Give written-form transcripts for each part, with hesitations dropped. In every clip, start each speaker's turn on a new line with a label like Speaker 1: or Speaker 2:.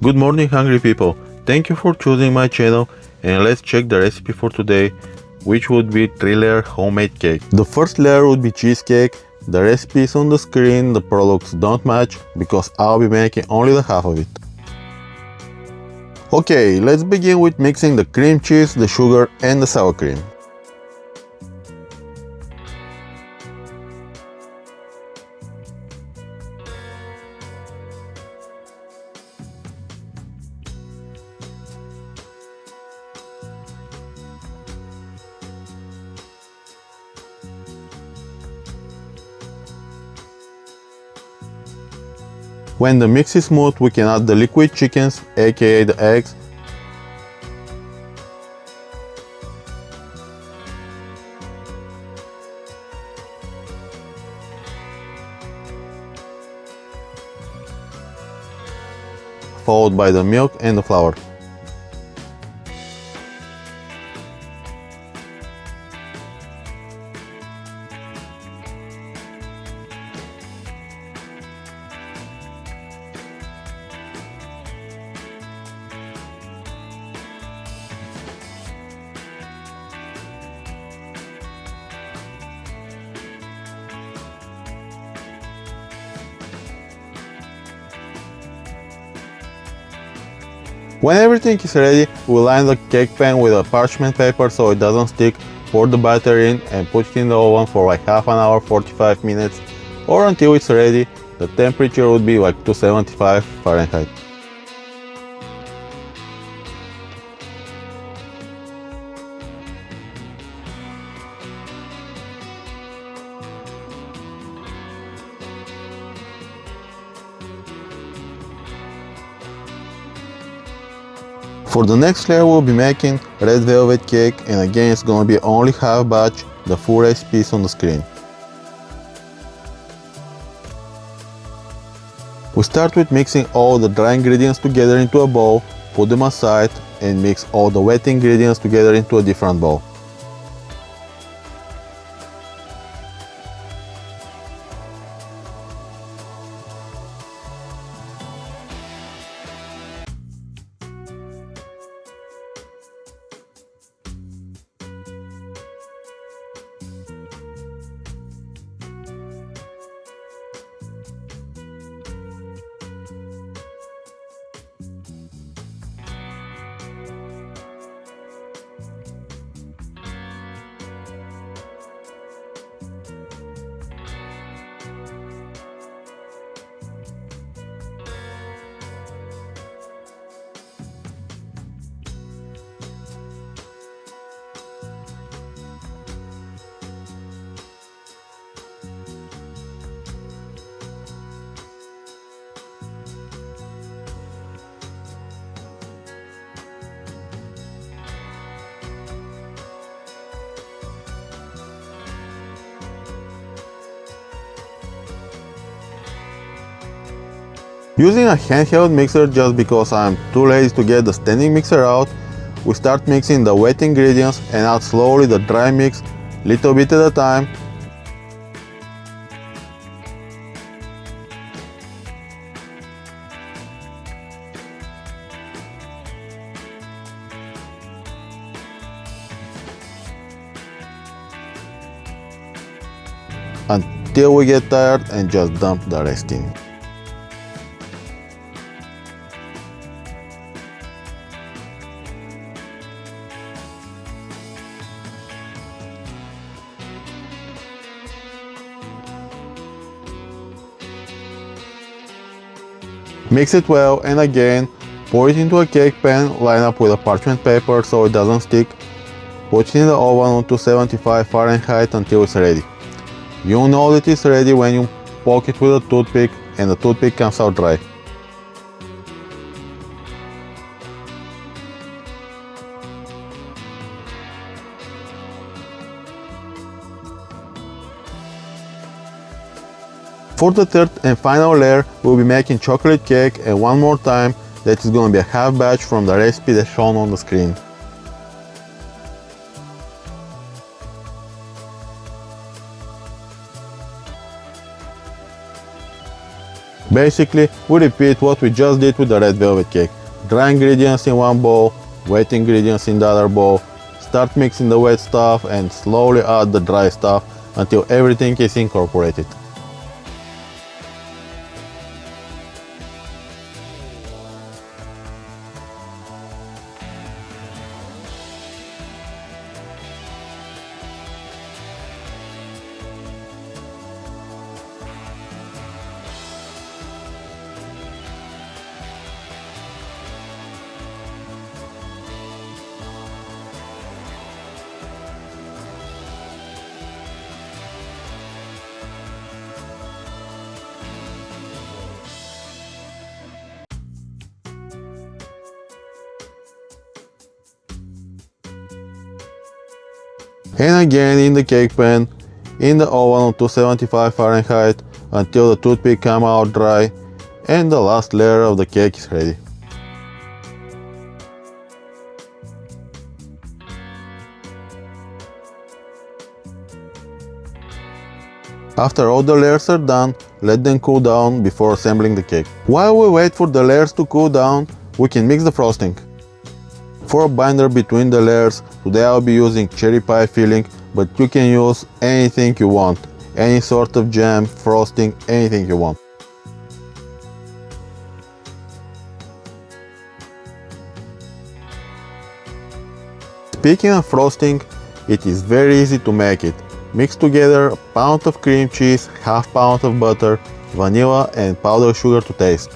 Speaker 1: Good morning, hungry people. Thank you for choosing my channel, and let's check the recipe for today, which would be 3-layer homemade cake. The first layer would be cheesecake. The recipe is on the screen, the products don't match because I'll be making only the half of it. Okay, let's begin with mixing the cream cheese, the sugar and the sour cream. When the mix is smooth, we can add the liquid chickens, aka the eggs, followed by the milk and the flour. When everything is ready, we line the cake pan with a parchment paper so it doesn't stick, pour the batter in and put it in the oven for like half an hour, 45 minutes, or until it's ready. The temperature would be like 275 Fahrenheit. For the next layer we'll be making red velvet cake, and again it's gonna be only half batch. The full recipe is on the screen. We start with mixing all the dry ingredients together into a bowl, put them aside, and mix all the wet ingredients together into a different bowl. Using a handheld mixer just because I'm too lazy to get the standing mixer out, we start mixing the wet ingredients and add slowly the dry mix, little bit at a time. Until we get tired and just dump the rest in. Mix it well and again, pour it into a cake pan, line up with a parchment paper so it doesn't stick. Put it in the oven on 275 Fahrenheit until it's ready. You'll know that it's ready when you poke it with a toothpick and the toothpick comes out dry. For the third and final layer, we'll be making chocolate cake, and one more time, that is going to be a half batch from the recipe that's shown on the screen. Basically, we repeat what we just did with the red velvet cake. Dry ingredients in one bowl, wet ingredients in the other bowl, start mixing the wet stuff and slowly add the dry stuff until everything is incorporated. And again in the cake pan, in the oven on 275 Fahrenheit until the toothpick come out dry and the last layer of the cake is ready. After all the layers are done, let them cool down before assembling the cake. While we wait for the layers to cool down, we can mix the frosting. For a binder between the layers, today I'll be using cherry pie filling, but you can use anything you want. Any sort of jam, frosting, anything you want. Speaking of frosting, it is very easy to make it. Mix together a pound of cream cheese, half pound of butter, vanilla and powdered sugar to taste.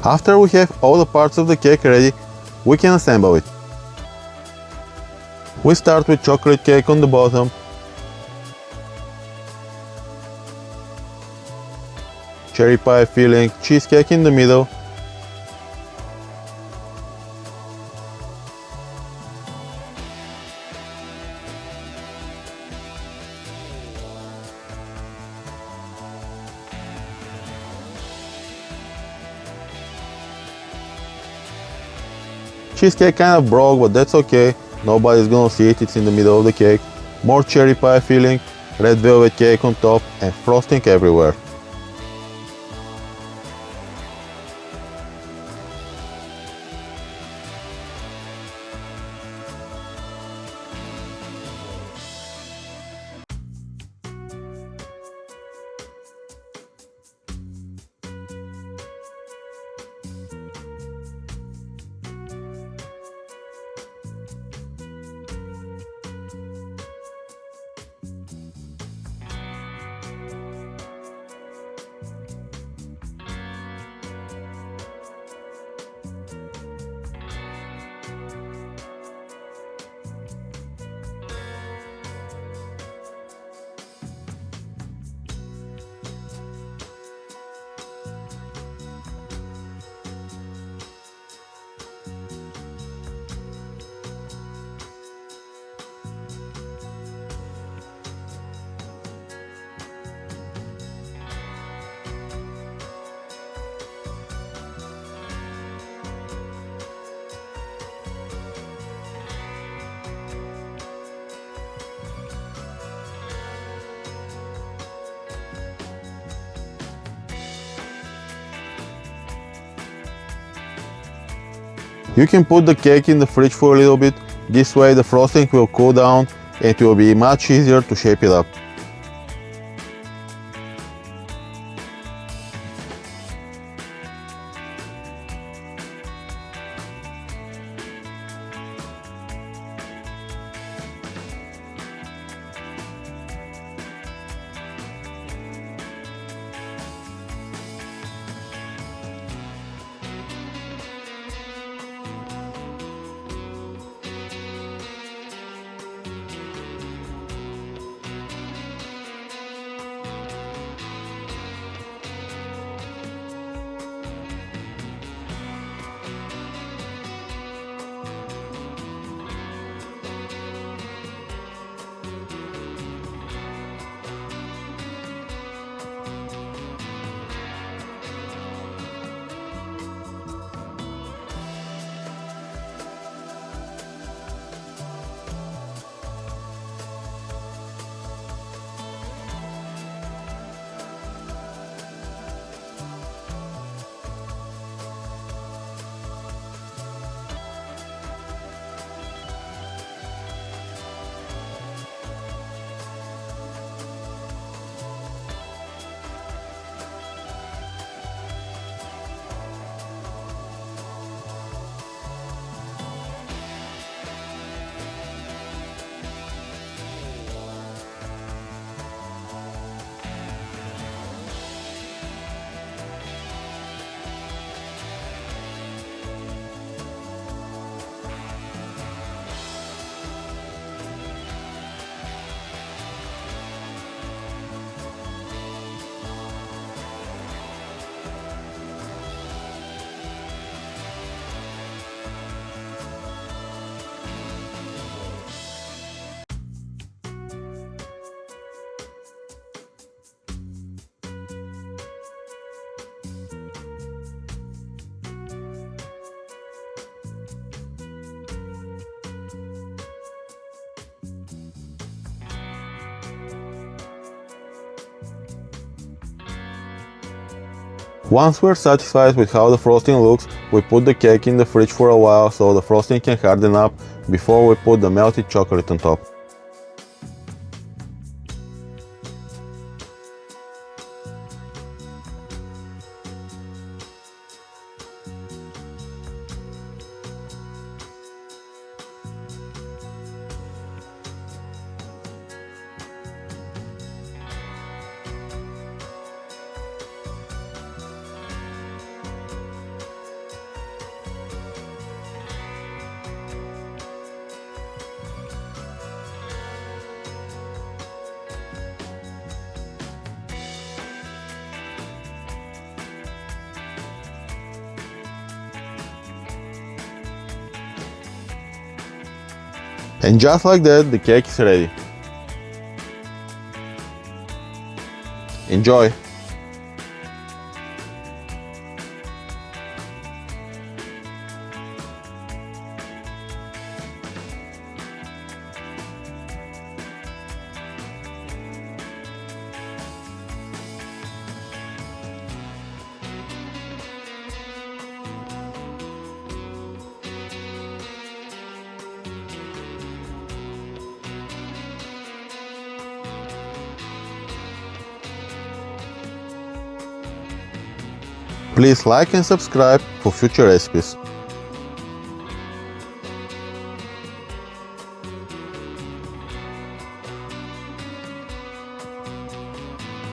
Speaker 1: After we have all the parts of the cake ready, we can assemble it. We start with chocolate cake on the bottom, cherry pie filling, cheesecake in the middle, cheesecake kind of broke, but that's okay, nobody's gonna see it, it's in the middle of the cake. More cherry pie filling, red velvet cake on top and frosting everywhere. You can put the cake in the fridge for a little bit. This way the frosting will cool down and it will be much easier to shape it up. Once we're satisfied with how the frosting looks, we put the cake in the fridge for a while so the frosting can harden up before we put the melted chocolate on top. And just like that, the cake is ready. Enjoy! Please like and subscribe for future recipes.